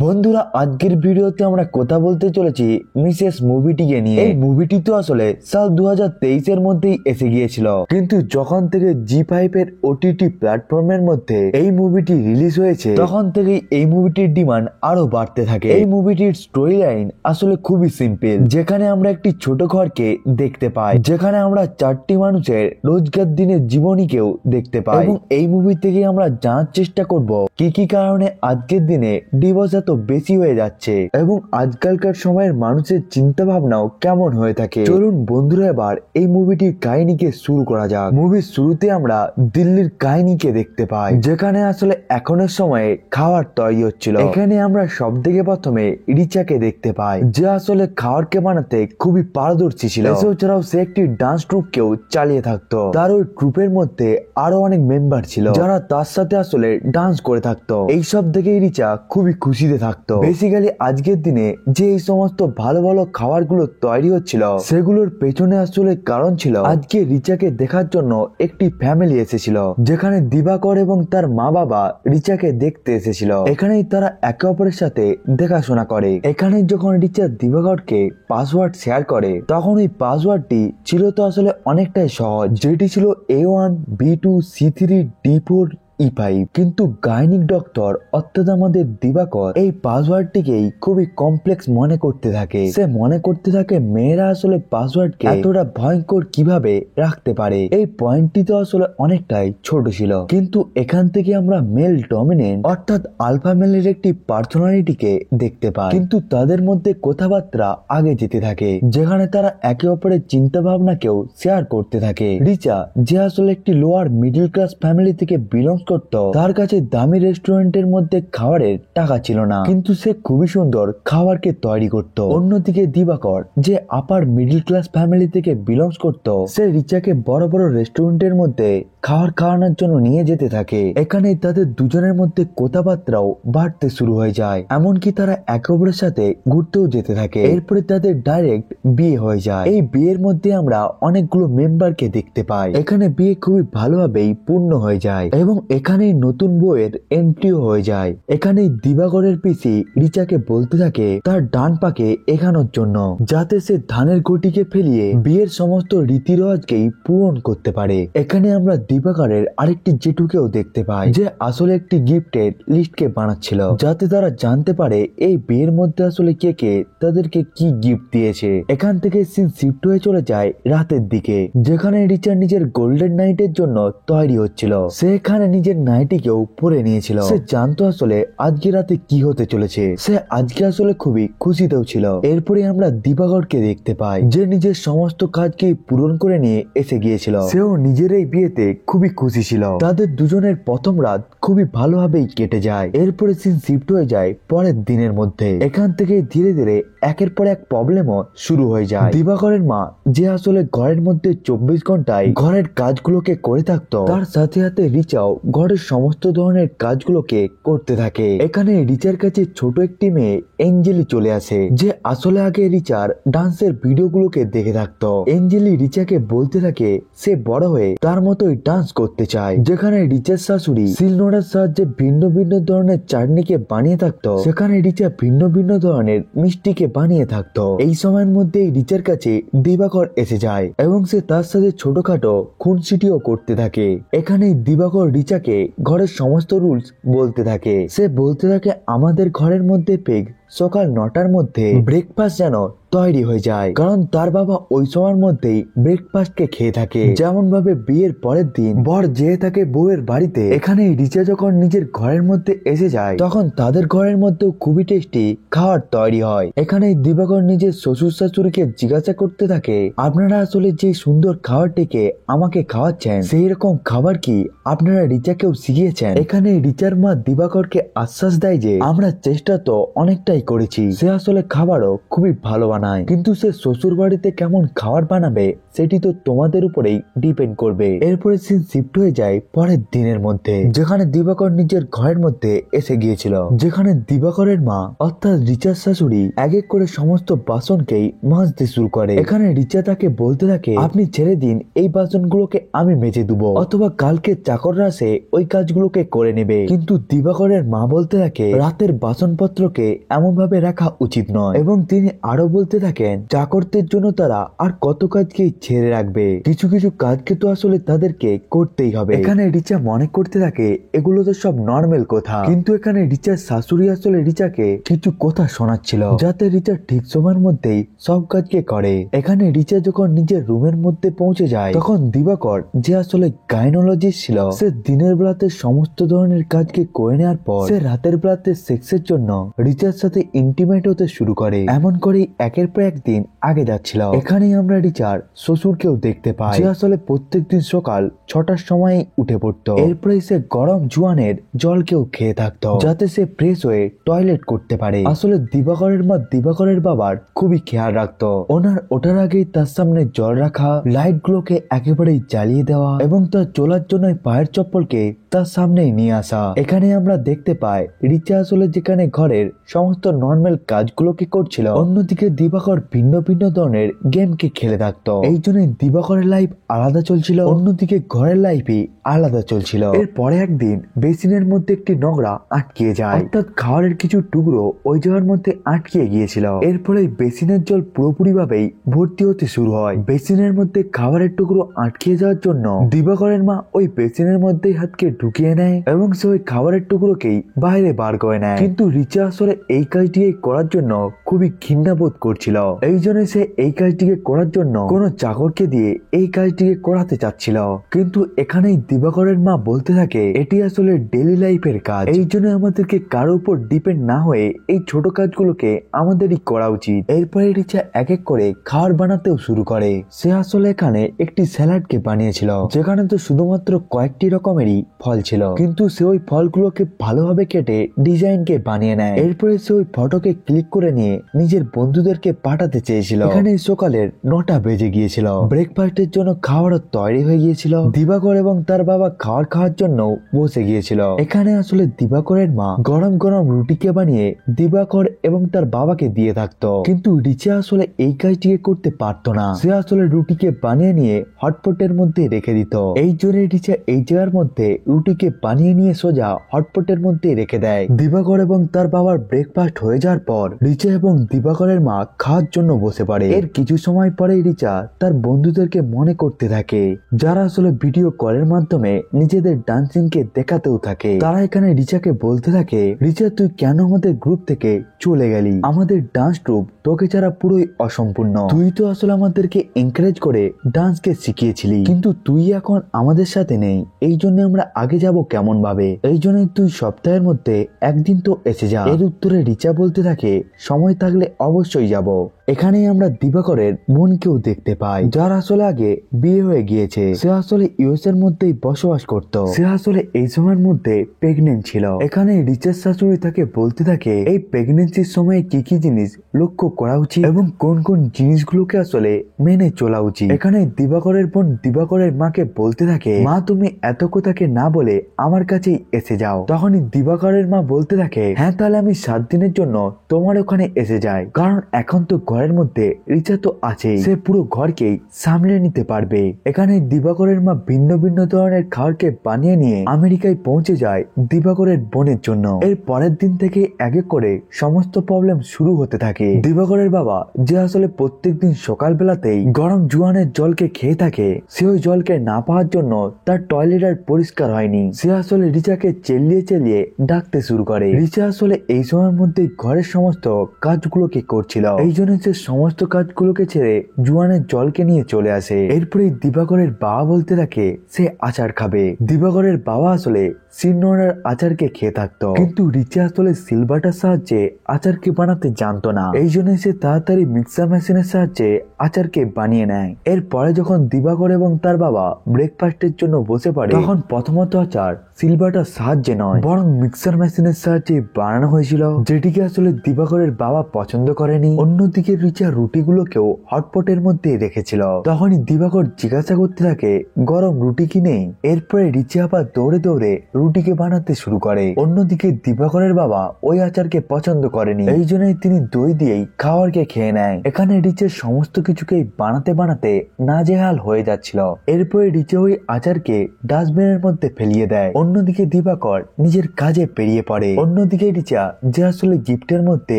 বন্ধুরা, আজকের ভিডিওতে আমরা কথা বলতে চলেছি মিসেস মুভিটিকে নিয়ে। এই মুভিটি তো আসলে সাল 2023 এর মধ্যেই এসে গিয়েছিল, কিন্তু যখন থেকে জি5 এর ওটিটি প্ল্যাটফর্মের মধ্যে এই মুভিটি রিলিজ হয়েছে তখন থেকেই এই মুভিটির ডিমান্ড আরো বাড়তে থাকে। এই মুভিটির স্টোরি লাইন আসলে খুবই সিম্পল, যেখানে আমরা একটি ছোট ঘরকে দেখতে পাই, যেখানে আমরা 4টি মানুষের রোজগার দিনের জীবনীকেও দেখতে পাই, এবং এই মুভি থেকে আমরা জানার চেষ্টা করব কি কি কারণে আজকের দিনে ডিভোর্স এত বেশি হয়ে যাচ্ছে এবং আজকালকার সময়ের মানুষের চিন্তা ভাবনাও কেমন হয়ে থাকে। চলুন বন্ধুরা, এবার এই মুভিটির কাহিনীকে শুরু করা যাক। মুভির শুরুতে আমরা দিল্লির কাহিনীকে দেখতে পাই, যেখানে আসলে এখনের সময়ে খাবার তৈরি হচ্ছিল। এখানে আমরা সব থেকে প্রথমে রিচাকে দেখতে পাই, যে আসলে খাবারকে বানাতে খুবই পারদর্শী ছিল। এছাড়াও সে একটি ডান্স ট্রুপকেও চালিয়ে থাকতো। তার ওই ট্রুপের মধ্যে আরো অনেক মেম্বার ছিল যারা তার সাথে আসলে ডান্স করে থাকতো। এইসব দেখে রিচা খুবই খুশিতে থাকতো। বেসিক্যালি আজকের দিনে যে এই সমস্ত ভালো ভালো খাবারগুলো তৈরি হচ্ছিল, সেগুলোর পেছনে আসলে কারণ ছিল আজকে রিচাকে দেখার জন্য একটি ফ্যামিলি এসেছিল, যেখানে দিবাকর এবং তার মা বাবা রিচাকে দেখতে এসেছিল। এখানেই তারা একে অপরের সাথে দেখাশোনা করে। এখানে যখন রিচা দিবাকরকে পাসওয়ার্ড শেয়ার করে, তখন ওই পাসওয়ার্ডটি ছিল তো আসলে অনেকটাই সহজ, যেটি ছিল A1 B2 C3 D4 E5। কিন্তু গাইনিক ডক্টর অর্থাৎ আমাদের দিবাকর এই পাসওয়ার্ডটিকেই খুবই কমপ্লেক্স মনে করতে থাকে। সে মনে করতে থাকে মেয়েরা আসলে পাসওয়ার্ডকে এতটা ভয়ঙ্কর কিভাবে রাখতে পারে। এই পয়েন্টটি তো আসলে অনেকটাই ছোট ছিল, কিন্তু এখান থেকে আমরা মেল ডমিনেন্ট অর্থাৎ আলফা মেলের একটি পার্সোনালিটিকে দেখতে পাই। কিন্তু তাদের মধ্যে কথাবার্তা আগে যেতে থাকে, যেখানে তারা একে অপরের চিন্তা ভাবনাকেও শেয়ার করতে থাকে। রিচা, যে আসলে একটি লোয়ার মিডল ক্লাস ফ্যামিলি থেকে বিলং করত, তার কাছে দামি রেস্টুরেন্টের মধ্যে খাবারের টাকা ছিল না, কিন্তু সে খুবই সুন্দর খাবারকে তৈরি করত। অন্যদিকে দিবাকর, যে আপার মিডল ক্লাস ফ্যামিলি থেকে বিলংস করত, সে রিচাকে বড় বড় রেস্টুরেন্টের মধ্যে খাবার খাওয়ানোর জন্য নিয়ে যেতে থাকে। এখানে তাদের দুজনের মধ্যে কথাবার্তাও বাড়তে শুরু হয়ে যায়, এমনকি তারা একে অপরের সাথে ঘুরতেও যেতে থাকে। এরপরে তাদের ডাইরেক্ট বিয়ে হয়ে যায়। এই বিয়ের মধ্যে আমরা অনেকগুলো মেম্বারকে দেখতে পাই। এখানে বিয়ে খুবই ভালোভাবেই পূর্ণ হয়ে যায় এবং এখানেই নতুন বউয়ের এন্ট্রিও হয়ে যায়। এখানেই দিবাকরের পিসি রিচাকে বলতে থাকে তার ডান পাকে এখানোর জন্য, যাতে সে ধানের গটিকে ফেলিয়ে বিয়ের সমস্ত রীতি রেওয়াজকেই পূরণ করতে পারে। এখানে আমরা দিবাকরের আরেকটি জেঠুকেও দেখতে পাই, যে আসলে একটি গিফটের লিস্টকে বানাচ্ছিল, যাতে তারা জানতে পারে এই বিয়ের মধ্যে আসলে কে কে তাদেরকে কি গিফট দিয়েছে। এখান থেকে সিন শিফট হয়ে চলে যায় রাতের দিকে, যেখানে রিচা নিজের গোল্ডেন নাইটের জন্য তৈরি হচ্ছিল। সে এখানে নিজের নাইটিকেও পরে নিয়েছিল। সে জানতো আসলে আজকে রাতে কি হতে চলেছে। সে আজকে আসলে খুবই খুশিতেও ছিল। এরপরে আমরা দিবাকরকে দেখতে পাই, যে নিজের সমস্ত কাজকে পূরণ করে নিয়ে এসে গিয়েছিল। সেও নিজের এই বিয়েতে খুবই খুশি ছিল। তাদের দুজনের প্রথম রাত খুবই ভালোভাবেই কেটে যায়। এরপরে সিন শিফট হয়ে যায় পরের দিনের মধ্যে। এখান থেকে ধীরে ধীরে একের পর এক প্রবলেমও শুরু হয়ে যায়। দিবাকরের মা, যে আসলে ঘরের মধ্যে 24 ঘন্টায় ঘরের কাজগুলোকে করে থাকতো, তার সাথে সাথে রিচাও ঘরের সমস্ত ধরনের কাজগুলোকে করতে থাকে। এখানে রিচার কাছে ছোট একটি মেয়ে এঞ্জেলি চলে আসে, যে আসলে আগে রিচার ডান্সের ভিডিওগুলোকে দেখে থাকতো। এঞ্জেলি রিচাকে বলতে থাকে সে বড় হয়ে তার মতোই ডান্স করতে চায়। যেখানে রিচার শাশুড়ি শিলনোড়ার সাহায্যে ভিন্ন ভিন্ন ধরনের চাটনিকে বানিয়ে থাকতো, সেখানে রিচা ভিন্ন ভিন্ন ধরনের মিষ্টিকে বানিয়ে থাকতো। এই সময়ের মধ্যেই রিচার কাছে দিবাকর এসে যায় এবং সে তার সাথে ছোটখাটো খুনসিটিও করতে থাকে। এখানে দিবাকর রিচাকে ঘরের সমস্ত রুলস বলতে থাকে। সে বলতে থাকে আমাদের ঘরের মধ্যে পেগ সকাল 9টার মধ্যে ব্রেকফাস্ট যেন তৈরি হয়ে যায়, কারণ তার বাবা ওই সময়ের মধ্যেই ব্রেকফাস্টকে খেয়ে থাকে। যেমন ভাবে বিয়ের পরের দিন বর যেয়ে থাকে বউয়ের বাড়িতে, এখানে রিচা যখন নিজের ঘরের মধ্যে এসে যায়, তখন তাদের ঘরের মধ্যেও খুবই টেস্টি খাবার তৈরি হয়। এখানে দিবাকর নিজের শ্বশুর শাশুড়িকে জিজ্ঞাসা করতে থাকে আপনারা আসলে যে সুন্দর খাবারটিকে আমাকে খাওয়াচ্ছেন, সেই রকম খাবার কি আপনারা রিচাকেও শিখিয়েছেন? এখানে রিচার মা দিবাকরকে আশ্বাস দেয় যে আমরা চেষ্টা তো অনেকটাই করেছি, সে আসলে খাবারও খুবই ভালো বানায়, কিন্তু সে শ্বশুর বাড়িতে কেমন খাবার বানাবে সেটি তো তোমাদের উপরেই ডিপেন্ড করবে। এরপরে সিন শিফট হয়ে যায় পরের দিনের মধ্যে, যেখানে দিবাকর নিজের ঘরের মধ্যে এসে গিয়েছিল, যেখানে দিবাকরের মা অর্থাৎ রিচার শাশুড়ি এক এক করে সমস্ত বাসনকেই মাজতে শুরু করে। এখানে রিচা তাকে বলতে থাকে, আপনি ছেড়ে দিন, এই বাসনগুলোকে আমি মেজে দেবো, অথবা কালকে চাকররা এসে ওই কাজগুলোকে করে নেবে। কিন্তু দিবাকরের মা বলতে থাকে, রাতের বাসনপত্রকে এমন ভাবে রাখা উচিত নয়, এবং তিনি আরো বলতে থাকেন, চাকরদের জন্য তারা আর কত কাজকে ছেড়ে রাখবে, কিছু কিছু কাজকে তো আসলে তাদেরকে করতেই হবে। এখানে রিচা মনে করতে থাকে এগুলো তো সব নর্মাল কথা, কিন্তু এখানে রিচার শাশুড়ি আসলে রিচাকে কিছু কথা শোনাচ্ছিল, যাতে রিচা ঠিক সময়ের মধ্যেই সব কাজকে করে। এখানে রিচা যখন নিজের রুমের মধ্যে পৌঁছে যায়, তখন দিবাকর, যে আসলে গাইনোলজিস্ট ছিল, সে দিনের বেলাতে সমস্ত ধরনের কাজকে করে নেওয়ার পর সে রাতের বেলাতে সেক্সের জন্য রিচার সাথে ইন্টিমেট হতে শুরু করে। এমন করেই একের পর একদিন আগে যাচ্ছিল। এখানেই আমরা রিচার শ্বশুরকেও দেখতে পাই, যে আসলে প্রত্যেকদিন সকাল 6টার সময় উঠে পড়তো। এরপরে সে গরম জোয়ানের জলকেও খেয়ে থাকতো, যাতে সে ফ্রেশ হয়ে টয়লেট করতে পারে। আসলে দিবাকরের মা দিবাকরের বাবার খুবই খেয়াল রাখতো। ওনার ওঠার আগেই তার সামনে জল রাখা, লাইট গুলোকে একেবারেই জ্বালিয়ে দেওয়া, এবং তার চলার জন্য পায়ের চপ্পলকে তার সামনেই নিয়ে আসা। এখানে আমরা দেখতে পাই রিচা আসলে যেখানে ঘরের সমস্ত নর্মাল কাজগুলোকে করছিল, অন্যদিকে দিবাকর ভিন্ন ভিন্ন ধরনের গেমকে খেলে থাকতো। এই জন্য দিবাকরের লাইফ আলাদা চলছিল, অন্যদিকে ঘরের লাইফই আলাদা চলছিল। এরপরে একদিন বেসিনের মধ্যে একটি নোংরা আটকে যায়, অর্থাৎ খাবারের কিছু টুকরো ওই জায়গার মধ্যে আটকে গিয়েছিল। এরপরে বেসিনের জল পুরোপুরি ভাবেই ভর্তি হতে শুরু হয়। বেসিনের মধ্যে খাবারের টুকরো আটকে যাওয়ার জন্য দিবাকরের মা ওই বেসিনের মধ্যেই হাতকে ঢুকিয়ে নেয়, এবং সে ওই খাবারের টুকরোকেই বাইরে বার করে নেয়। কিন্তু রিচা আসলে এই কাজটিকে করার জন্য খুবই ঘৃণা বোধ করছিল, এই জন্য সে এই কাজটিকে করার জন্য কোনো চাকরকে দিয়ে এই কাজটিকে করাতে চাচ্ছিল। কিন্তু এখানেই দিবাকরের মা বলতে থাকে, এটি আসলে ডেইলি লাইফের কাজ, এই জন্য আমাদেরকে কারোর উপর ডিপেন্ড না হয়ে এই ছোট কাজগুলোকে আমাদেরই করা উচিত। এরপরে রিচা এক এক করে খাবার বানাতেও শুরু করে। সে আসলে এখানে একটি স্যালাডকে বানিয়েছিল, যেখানে তো শুধুমাত্র কয়েকটি রকমেরই ফল ছিল, কিন্তু সে ওই ফলগুলোকে ভালোভাবে কেটে ডিজাইনকে বানিয়ে নেয়। এরপরে সে ওই ফটোকে ক্লিক করে নিয়ে নিজের বন্ধুদেরকে পাঠাতে চেয়েছিল। এখানে সকালের 9টা বেজে গিয়েছিল, ব্রেকফাস্টের জন্য খাবারও তৈরি হয়ে গিয়েছিল। দিবাকর এবং তার বাবা খাবার খাওয়ার জন্য বসে গিয়েছিল। এখানে আসলে দিবাকরের মা গরম গরম রুটিকে বানিয়ে দিবাকর এবং তার বাবাকে দিয়ে থাকতো, কিন্তু রিচা আসলে এই কাজটিকে করতে পারতো না। সে আসলে রুটিকে বানিয়ে নিয়ে হটপটের মধ্যে রেখে দিত। এই জন্য রিচা এই জায়গার মধ্যে রুটিকে বানিয়ে নিয়ে সোজা হটপটের মধ্যে রেখে দেয়। দিবাকর এবং তার বাবার ব্রেকফাস্ট হয়ে যাওয়ার পর রিচা এবং দিবাকরের মা খাওয়ার জন্য বসে পড়ে। এর কিছু সময় পরে রিচা তার বন্ধুদেরকে মনে করতে থাকে, যারা আসলে ভিডিও কলের মাধ্যমে নিজেদের ডান্সিং কে দেখাতেও থাকে। তারা এখানে রিচাকে বলতে থাকে, রিচা তুই কেন আমাদের গ্রুপ থেকে চলে গেলি? আমাদের ডান্স গ্রুপ তোকে ছাড়া পুরোই অসম্পূর্ণ। তুই তো আসলে আমাদেরকে এনকারেজ করে ডান্সকে শিখিয়েছিলি, কিন্তু তুই এখন আমাদের সাথে নেই, এই জন্য আমরা আগে যাব কেমন ভাবে? এই জন্য তুই সপ্তাহের মধ্যে একদিন তো এসে যা। এর উত্তরে রিচা বলতে থাকে, সময় থাকলে অবশ্যই যাব। এখানেই আমরা দিবাকরের বোনকেও দেখতে পাই, যার আসলে আগে বিয়ে হয়ে গিয়েছে। সে আসলে ইউএস এর মধ্যেই বসবাস করত। সে আসলে এই সময়ের মধ্যে প্রেগনেন্ট ছিল। এখানে রিচার শাশুড়ি তাকে বলতে থাকে, এই প্রেগনেন্সির সময়ে কি কি জিনিস লক্ষ্য করা উচিত এবং কোন কোন জিনিসগুলোকে আসলে মেনে চলা উচিত। এখানে দিবাকরের বোন দিবাকরের মাকে বলতে থাকে, মা তুমি এত কথাকে না বলে আমার কাছেই এসে যাও। তখনই দিবাকরের মা বলতে থাকে, হ্যাঁ তাহলে আমি 7 দিনের জন্য তোমার ওখানে এসে যাই, কারণ এখন তো ঘরের মধ্যে রিচা তো আছেই, সে পুরো ঘরকেই সামলে নিতে পারবে। এখানে দিবাকরের মা ভিন্ন ভিন্ন ধরনের খাবারকে বানিয়ে নিয়ে আমেরিকায় পৌঁছে যায় দিবাকরের বোনের জন্য। এর পরের দিন থেকে এক এক করে সমস্ত প্রবলেম শুরু হতে থাকে। দিবাকরের বাবা, যে আসলে প্রত্যেকদিন সকাল বেলাতেই গরম জোয়ানের জলকে খেয়ে থাকে, সে ওই জলকে না পাওয়ার জন্য তার টয়লেট আর পরিষ্কার হয়নি। সে আসলে রিচাকে চেল্লিয়ে চেল্লিয়ে ডাকতে শুরু করে। রিচা আসলে এই সময়ের মধ্যে ঘরের সমস্ত কাজগুলোকে করছিল, এই জন্য সে সমস্ত কাজগুলোকে ছেড়ে জোয়ানের জলকে নিয়ে চলে আসে। এরপরে দিবাকরের বাবা বলতে থাকে সে আচার খাবে। দিবাকরের বাবা আসলে সিনোরার আচারকে খেয়ে থাকতো, কিন্তু রিচা আসলে সিলভারটার সাহায্যে আচারকে বানাতে জানতো না, এই জন্য সে তাড়াতাড়ি মিক্সার মেশিনের সাহায্যে আচারকে বানিয়ে নেয়। এরপরে যখন দিবাকর এবং তার বাবা ব্রেকফাস্টের জন্য বসে পড়ে, তখন প্রথমত মতো আচার সিলভারটার সাহায্যে নয় বরং মিক্সার মেশিনের সাহায্যে বানানো হয়েছিল, যেটিকে আসলে দিবাকরের বাবা পছন্দ করেনি। অন্যদিকে রিচা রুটিগুলোকেও হটপটের মধ্যে রেখেছিল। তখনই দিবাকর জিজ্ঞাসা করতে থাকে গরম রুটি কি নেই। এরপরে রিচা আবার দৌড়ে দৌড়ে রুটিকে বানাতে শুরু করে। অন্যদিকে দিবাকরের বাবা ওই আচারকে পছন্দ করেনি, এই জন্যই তিনি দই দিয়েই খাবারকে খেয়ে নেয়। এখানে রিচের সমস্ত কিছুকেই বানাতে বানাতে নাজেহাল হয়ে যাচ্ছিল। এরপরে রিচা ওই আচারকে ডাস্টবিনের মধ্যে ফেলিয়ে দেয়। অন্যদিকে দিবাকর নিজের কাজে বেরিয়ে পড়ে। অন্যদিকে রিচা যে আসলে গিফটের মধ্যে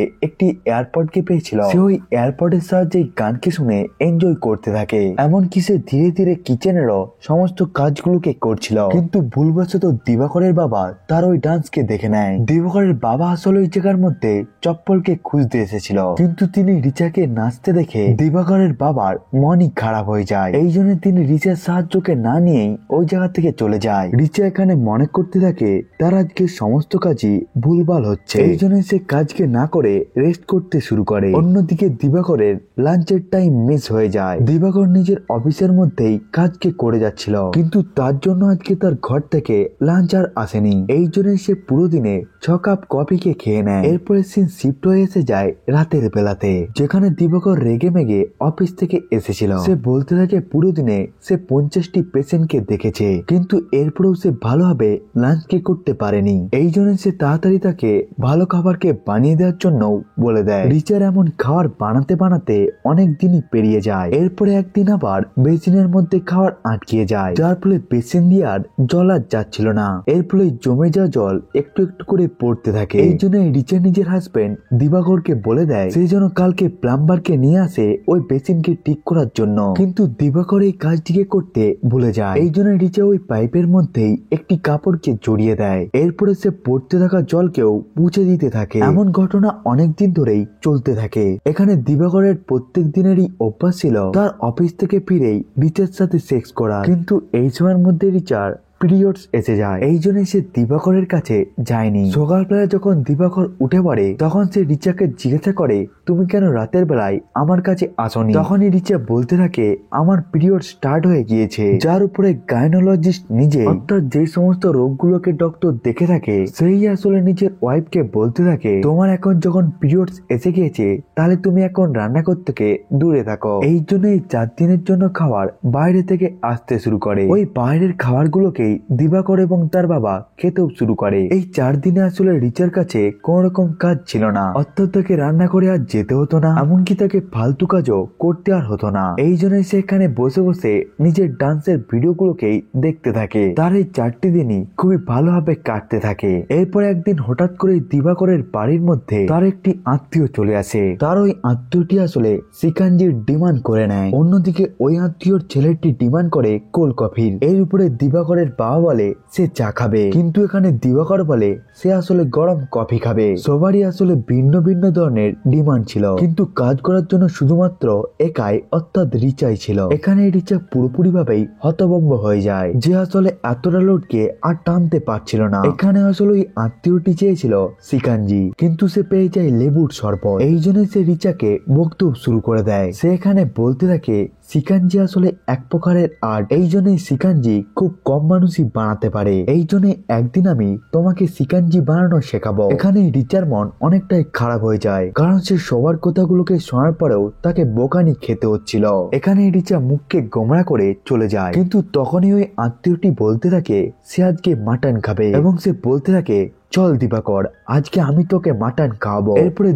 একটি এয়ারপডকে পেয়েছিল, সে ওই এয়ারপডের সাহায্যে গানকে শুনে এনজয় করতে থাকে। এমনকি সে ধীরে ধীরে কিচেনেরও সমস্ত কাজগুলোকে করছিল। কিন্তু ভুলবশত দিবাকরের বাবা তার ওই ডান্সকে দেখে নেয়। দিবাকরের বাবা আসলে ওই জায়গার মধ্যে চপ্পলকে খুঁজতে এসেছিল, কিন্তু তিনি রিচাকে নাচতে দেখে দিবাকরের বাবার মনই খারাপ হয়ে যায়। এই জন্য তিনি রিচার সাহায্যকে না নিয়েই ওই জায়গা থেকে চলে যায়। রিচা এখানে মনে করতে থাকে তার আজকে সমস্ত কাজই ভুলভাল হচ্ছে, এই জন্য সে কাজকে না করে রেস্ট করতে শুরু করে। অন্যদিকে দিবাকরের লাঞ্চের টাইম মিস হয়ে যায়। দিবাকর নিজের অফিসের মধ্যেই কাজকে করে যাচ্ছিল, কিন্তু তার জন্য আজকে তার ঘর থেকে লাঞ্চ আর আসেনি। এই জন্য সে পুরো দিনে 6 কাপ কফিকে খেয়ে নেয়। এরপরে সিন শিফট হয়ে এসে যায় রাতের বেলাতে, যেখানে দিবাকর রেগে মেগে অফিস থেকে এসেছিল। সে বলতে থাকে পুরো দিনে সে 50টি পেশেন্টকে দেখেছে, কিন্তু এরপরেও সে ভালোভাবে লাঞ্চকে করতে পারেনি। এই জন্য সে তাড়াতাড়ি তাকে ভালো খাবারকে বানিয়ে দেওয়ার জন্য বলে দেয়। রিচার এমন খাবার বানাতে বানাতে অনেক দিনই পেরিয়ে যায়। এরপরে একদিন আবার বেসিনের মধ্যে খাবার আটকিয়ে যায়, যার ফলে বেসিন দিয়ে আর জল আর যাচ্ছিল না। এর ফলে জমে যাওয়া জল একটু একটু করে পড়তে থাকে। এই জন্য রিচা নিজের হাজবেন্ড দিবাকরকে বলে দেয় সে যেন কালকে প্লাম্বারকে নিয়ে আসে ওই বেসিনকে ঠিক করার জন্য, কিন্তু দিবাকর এই কাজটিকে করতে ভুলে যায়। এই জন্য রিচা ওই পাইপের মধ্যেই একটি কাপড়কে জড়িয়ে দেয়। এরপরে সে পড়তে থাকা জলকেও মুছে দিতে থাকে। এমন ঘটনা অনেকদিন ধরেই চলতে থাকে। এখানে দিবাকরের প্রত্যেক দিনেরই অভ্যাস ছিল তার অফিস থেকে ফিরেই রিচার সাথে সেক্স করা, কিন্তু এই সময়ের মধ্যে রিচার পিরিয়ডস এসে যায়। এই জন্য সে দিবাকরের কাছে যায়নি। সকালবেলা যখন দিবাকর উঠে পড়ে তখন সে রিচাকে জিজ্ঞাসা করে তুমি কেন রাতের বেলায় আমার কাছে আসনি। তখনই রিচা বলতে থাকে আমার পিরিয়ড স্টার্ট হয়ে গিয়েছে, যার উপরে গাইনোলজিস্ট নিজে অর্থাৎ যে সমস্ত রোগগুলোকে ডক্টর দেখে থাকে সেই আসলে নিজের ওয়াইফকে বলতে থাকে তোমার এখন যখন পিরিয়ডস এসে গিয়েছে তাহলে তুমি এখন রান্নাঘর থেকে দূরে থাকো। এই জন্য এই 4 দিনের জন্য খাবার বাইরে থেকে আসতে শুরু করে। ওই বাইরের খাবারগুলোকে দিবাকর এবং তার বাবা খেতেও শুরু করে। এই 4 দিনে আসলে রিচার কাছে কোন রকম কাজ ছিল না, অর্থাৎ তাকে রান্না করে আর যেতে হতো না, এমনকি তাকে ফালতু কাজও করতে আর হতো না। এই জন্যই সে এখানে বসে বসে নিজের ডান্সের ভিডিওগুলোকেই দেখতে থাকে। তার এই 4টি দিনই খুবই ভালোভাবে কাটতে থাকে। এরপর একদিন হঠাৎ করে দিবাকরের বাড়ির মধ্যে তার একটি আত্মীয় চলে আসে। তার ওই আত্মীয়টি আসলে শিকাঞ্জির ডিমান্ড করে নেয়। অন্যদিকে ওই আত্মীয়র ছেলেটি ডিমান্ড করে কোল্ড কফির। এর উপরে দিবাকরের বাবা বলে সে চা খাবে, কিন্তু এখানে দিবাকর বলে সে আসলে গরম কফি খাবে। সবারই আসলে ভিন্ন ভিন্ন ধরনের ডিমান্ড ছিল, কিন্তু কাজ করার জন্য শুধুমাত্র একাই অর্থাৎ রিচাই ছিল। এখানে রিচা পুরোপুরি ভাবেই হতভম্ব হয়ে যায় যে আসলে এতটা লোডকে আর টানতে পারছিল না। এখানে আসলে ওই আত্মীয়টি চেয়েছিল শিকাঞ্জি, কিন্তু সে পেয়ে যায় লেবুর শরবত। এই জন্য সে রিচাকে বক্তব্য শুরু করে দেয়। সে এখানে বলতে থাকে শিকাঞ্জি আসলে এক প্রকারের আর্ট, এই জন্যই শিকাঞ্জি খুব কম মানুষই বানাতে পারে। এই জন্য একদিন আমি তোমাকে শিকাঞ্জি বানানো শেখাবো। এখানে রিচার মন অনেকটাই খারাপ হয়ে যায়, কারণ সে সবার কথাগুলোকে শোনার পরেও তাকে বোকানি খেতে হচ্ছিল। এখানে রিচা মুখকে গোমড়া করে চলে যায়, কিন্তু তখনই ওই আত্মীয়টি বলতে থাকে সে আজকে মাটন খাবে এবং সে বলতে থাকে চল দিবাকর আজকে আমি তোকে মাটন খাওয়াবো। এরপরে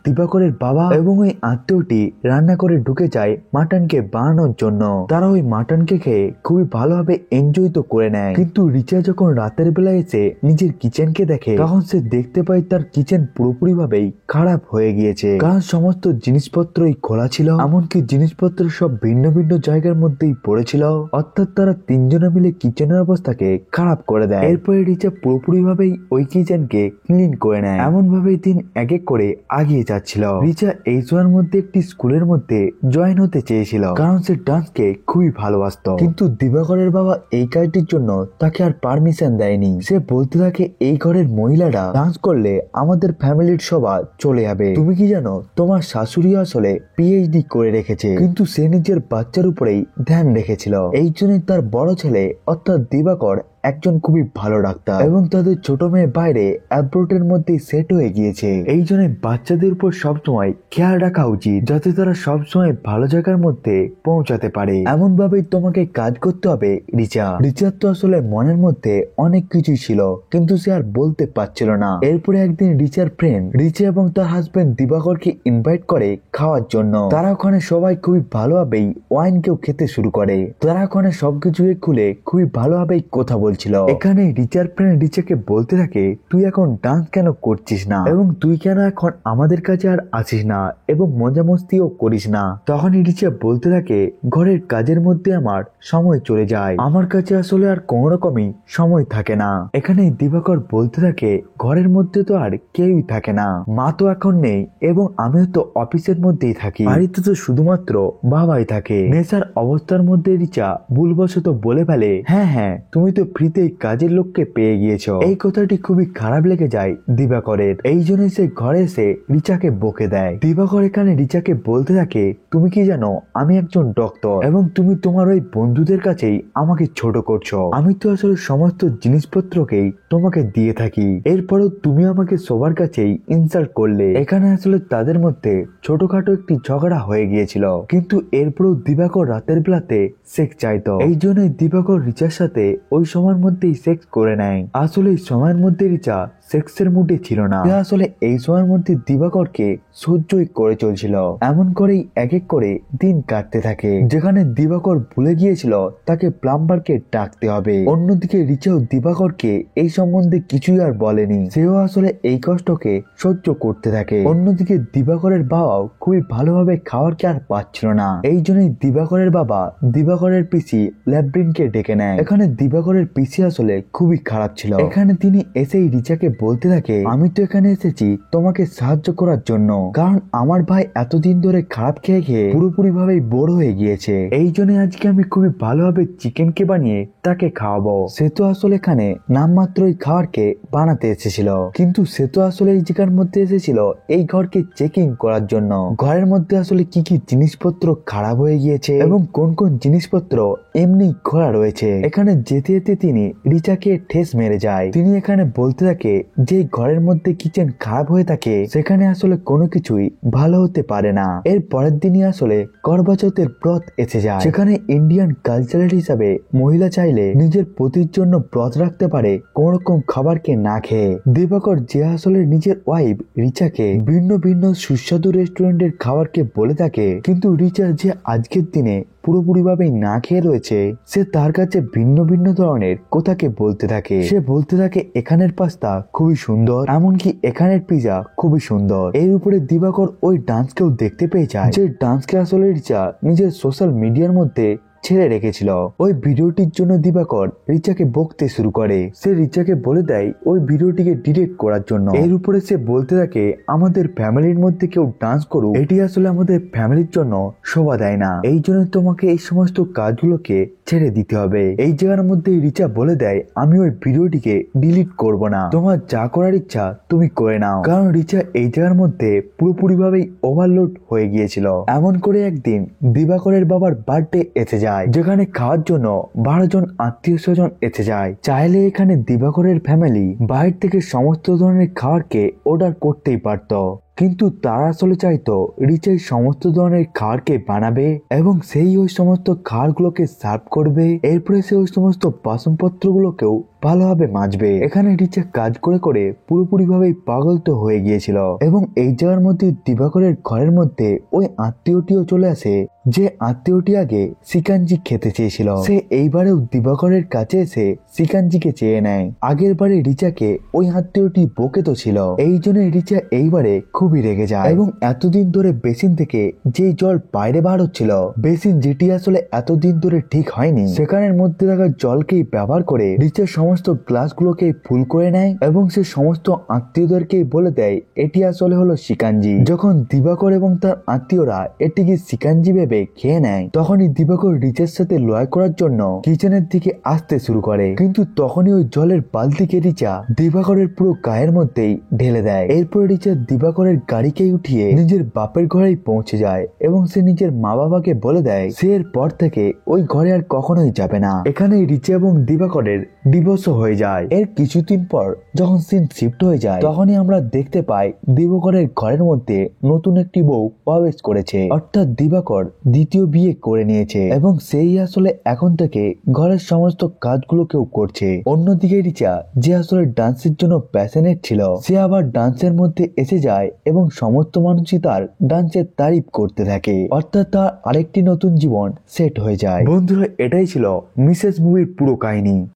দিবাকরের বাবা এবং ওই আত্মীয়টি রান্না করে ঢুকে যায় মাটনকে বানানোর জন্য। তারা ওই মাটনকে খেয়ে খুবই ভালোভাবে এনজয় তো করে নেয়, কিন্তু রিচা যখন রাতের বেলা এসে নিজের কিচেনকে দেখে তখন সে দেখতে পায় তার কিচেন পুরোপুরি ভাবেই খারাপ হয়ে গিয়েছে, কারণ সমস্ত জিনিসপত্রই খোলা ছিল, এমনকি জিনিসপত্র সব ভিন্ন ভিন্ন জায়গার মধ্যেই পড়েছিল, অর্থাৎ তারা 3 জনে মিলে কিচেনের অবস্থাকে খারাপ করে দেয়। এরপরে রিচা পুরোপুরি ভাবেই ওই কিচেনকে ক্লিন করে নেয়। এমন ভাবে দিন এক এক করে আগিয়ে যাচ্ছিল। রিচা এই সময়ের মধ্যে একটি স্কুলের মধ্যে জয়েন হতে চেয়েছিল, কারণ সে ডান্সকে খুবই ভালোবাসতো, কিন্তু দিবাকরের বাবা এই কাজটির জন্য তাকে আর পারমিশন দেয়নি। সে বলতে থাকে এই ঘরের মহিলারা ডান্স করলে আমাদের ফ্যামিলির সবার চলে যাবে। তুমি কি জানো তোমার শাশুড়ি আসলে পিএইচডি করে রেখেছে, কিন্তু সে নিজের বাচ্চার উপরেই ধ্যান রেখেছিল। এই জন্য তার বড় ছেলে অর্থাৎ দিবাকর একজন খুবই ভালো ডাক্তার এবং তাদের ছোট মেয়ে বাইরে অ্যাব্রোটের মধ্যে সেট হয়ে গিয়েছে। এই জন্য বাচ্চাদের উপর সবসময় খেয়াল রাখা উচিত যাতে তারা সবসময় ভালো জায়গার মধ্যে পৌঁছাতে পারে। এমন ভাবেই তোমাকে কাজ করতে হবে রিচার তো আসলে মনের মধ্যে অনেক কিছুই ছিল কিন্তু সে আর বলতে পারছিল না। এরপরে একদিন রিচার ফ্রেন্ড রিচা এবং তার হাজবেন্ড দিবাকরকে ইনভাইট করে খাওয়ার জন্য। তারা ওখানে সবাই খুবই ভালোভাবেই ওয়াইন কেউ খেতে শুরু করে। তারা ওখানে সবকিছুকে খুলে খুবই ভালোভাবেই কথা বলছিল। এখানে রিচার ফ্রেন্ড রিচাকে বলতে থাকে তুই এখন ডান্স কেন করছিস না এবং তুই কেন এখন আমাদের কাছে আর আসিস না এবং মজা মস্তিও করিস না। তখন রিচা বলতে থাকে ঘরের কাজের মধ্যে আমার সময় চলে যায়, আমার কাছে আসলে আর কোন রকমই সময় থাকে না। এখানে দিবাকর বলতে থাকে ঘরের মধ্যে তো আর কেউই থাকে না, মা তো এখন নেই এবং আমিও তো অফিসের মধ্যেই থাকি, বাড়িতে তো শুধুমাত্র বাবাই থাকে। নেশার অবস্থার মধ্যে রিচা ভুলবশত বলে ফেলে হ্যাঁ তুমি তো ফ্রিতে কাজের লোককে পেয়ে গিয়েছো। এই কথাটি খুবই খারাপ লেগে যায় দিবাকরের। এই জন্য সে ঘরে এসে রিচাকে বকে দেয়। দিবাকর এখানে রিচাকে বলতে থাকে তুমি কি জানো আমি একজন ডক্টর এবং তুমি তোমার ওই বন্ধুদের কাছেই আমাকে ছোট করছো। আমি তো আসলে সমস্ত জিনিসপত্রকেই তোমাকে দিয়ে থাকি, এরপরও তুমি আমাকে সবার কাছেই ইনসাল্ট করলে। এখানে আসলে তাদের মধ্যে ছোটখাটো একটি ঝগড়া হয়ে গিয়েছিল কিন্তু এরপরও দিবাকর রাতের বেলাতে সেক্স চাইতো। এই জন্যই দিবাকর রিচার সাথে ওই সময়ের মধ্যেই সেক্স করে নেয়। আসলে এই সময়ের মধ্যে রিচা সেক্সের মুডে ছিল না, আসলে এই সময়ের মধ্যে দিবাকরকে সহ্যই করে চলছিল। এমন করেই এক এক করে দিন কাটতে থাকে যেখানে দিবাকর ভুলে গিয়েছিল তাকে প্লাম্বারকে ডাকতে হবে। অন্যদিকে রিচাও দিবাকরকে এই সম্বন্ধে কিছুই আর বলেনি, সেও আসলে এই কষ্টকে সহ্য করতে থাকে। অন্যদিকে দিবাকরের বাবাও খুবই ভালোভাবে খাওয়ারকে আর পাচ্ছিল না। এই জন্যই দিবাকরের বাবা দিবাকরের পিসি ল্যাব্রিনকে ডেকে নেয়। এখানে দিবাকরের পিসি আসলে খুবই খারাপ ছিল। এখানে তিনি এসেই রিচাকে বলতে থাকে আমি তো এখানে এসেছি তোমাকে সাহায্য করার জন্য, কারণ আমার ভাই এতদিন ধরে খারাপ খেয়ে খেয়ে পুরোপুরি ভাবে বোর হয়ে গিয়েছে। এই জন্য আজকে আমি খুবই ভালোভাবে চিকেনকে বানিয়ে তাকে খাওয়াবো। সে তো আসলে এখানে নামমাত্রই খাবারকে বানাতে এসেছিল কিন্তু সে তো আসলে এই জায়গার মধ্যে এসেছিল এই ঘরকে চেকিং করার জন্য। ঘরের মধ্যে আসলে কি কি জিনিসপত্র খারাপ হয়ে গিয়েছে এবং কোন কোন জিনিসপত্র এমনি খোলা রয়েছে। এখানে যেতে যেতে তিনি রিচাকে ঠেস মেরে যায়। তিনি এখানে বলতে থাকে যে ঘরের মধ্যে কিচেন খারাপ হয়ে থাকে সেখানে আসলে কোনো কিছুই ভালো হতে পারে না। এর পরের দিনই আসলে করবা চৌথের ব্রত এসে যায়, সেখানে ইন্ডিয়ান কালচারাল হিসাবে মহিলা চাইলে নিজের পতির জন্য ব্রত রাখতে পারে কোন রকম খাবারকে না খেয়ে। দিবাকর যে আসলে নিজের ওয়াইফ রিচাকে ভিন্ন ভিন্ন সুস্বাদু রেস্টুরেন্টের খাবারকে বলে থাকে কিন্তু রিচা যে আজকের দিনে পুরোপুরি ভাবে না খেয়ে রয়েছে সে তার কাছে ভিন্ন ভিন্ন ধরনের কথাকে বলতে থাকে। সে বলতে থাকে এখানের পাস্তা খুবই সুন্দর, এমনকি এখানের পিজা খুবই সুন্দর। এর উপরে দিবাকর ওই ডান্সকেও দেখতে পেয়ে যায় যে ডান্সকে আসলে রিচা নিজের সোশ্যাল মিডিয়ার মধ্যে ছেড়ে রেখেছিল। ওই ভিডিওটির জন্য দিবাকর রিচাকে বকতে শুরু করে। সে রিচাকে বলে দেয় ওই ভিডিওটিকে ডিলিট করার জন্য। এর উপরে সে বলতে থাকে আমাদের ফ্যামিলির মধ্যে কেউ ডান্স করুক এটি আসলে আমাদের ফ্যামিলির জন্য শোভা দেয় না, এই জন্য তোমাকে এই সমস্ত কাজগুলোকে ছেড়ে দিতে হবে। এই জায়গার মধ্যে রিচা বলে দেয় আমি ওই ভিডিওটিকে ডিলিট করব না, তোমার যা করার ইচ্ছা তুমি করে নাও। কারণ রিচা এই জায়গার মধ্যে পুরোপুরি ভাবেই ওভারলোড হয়ে গিয়েছিল। এমন করে একদিন দিবাকরের বাবার বার্থডে এসে যায় যেখানে খাওয়ার জন্য 12 জন আত্মীয় স্বজন এসে যায়। চাইলে এখানে দিবাকরের ফ্যামিলি বাইরে থেকে সমস্ত ধরনের খাবারকে অর্ডার করতেই পারত কিন্তু তারা আসলে চাইতো রিচাই সমস্ত ধরনের খাবারকে বানাবে এবং সেই ওই সমস্ত খাবারগুলোকে সার্ভ করবে। এরপরে সে ওই সমস্ত বাসনপত্রগুলোকেও ভালোভাবে মাজবে। এখানে রিচা কাজ করে করে পুরোপুরি ভাবে পাগল তো হয়ে গিয়েছিল এবং এই জায়গার মধ্যে দিবাকরের ঘরের মধ্যে ওই আত্মীয়টিও চলে আসে যে আত্মীয়টি আগে সিকাঞ্জি খেতে চেয়েছিল। সে এইবারেও দিবাকরের কাছে এসে সিকাঞ্জিকে চেয়ে নেয়। আগের বারে রিচাকে ওই আত্মীয়টি বকে তো ছিল, এই জন্য রিচা এইবারে খুবই রেগে যায় এবং এতদিন ধরে বেসিন থেকে যে জল বাইরে বার হচ্ছিল, বেসিন যেটি আসলে এতদিন ধরে ঠিক হয়নি, সেখানের মধ্যে থাকা জলকেই ব্যবহার করে রিচা সমস্ত গ্লাসগুলোকে ফুল করে নেয় এবং সে সমস্ত আত্মীয়দেরকেই বলে দেয় এটি আসলে হলো সিকাঞ্জি। যখন দিবাকর এবং তার আত্মীয়রা এটিকে সিকাঞ্জি ভেবে খেয়ে নেয় তখনই দিবাকর রিচার সাথে লড়াই করার জন্য কিচেনের দিকে আসতে শুরু করে কিন্তু তখনই ওই জলের বালতিকে রিচা দিবাকরের পুরো গায়ের মধ্যেই ঢেলে দেয়। এরপর রিচা দিবাকরের গাড়িকে উঠিয়ে নিজের বাপের ঘরেই পৌঁছে যায় এবং সে নিজের মা বাবাকে বলে দেয় সে এর পর থেকে ওই ঘরে আর কখনোই যাবে না। এখানে রিচা এবং দিবাকরের ডিভোর্স ডিভোর্স হয়ে যায়। এর কিছুদিন পর যখন সিন শিফট হয়ে যায় তখনই আমরা দেখতে পাই দিবাকরের ঘরের মধ্যে নতুন একটি বউ প্রবেশ করেছে, অর্থাৎ দিবাকর দ্বিতীয় বিয়ে করে নিয়েছে এবং সেই আসলে এখন থেকে ঘরের সমস্ত কাজগুলোকেও করছে। অন্যদিকে রিচা, যে আসলে ডান্সের জন্য প্যাশনেট ছিল, সে আবার ডান্সের মধ্যে এসে যায় এবং সমস্ত মানুষই তার ডান্সের তারিফ করতে থাকে, অর্থাৎ তার আরেকটি নতুন জীবন সেট হয়ে যায়। বন্ধুরা, এটাই ছিল মিসেস মুভির পুরো কাহিনী।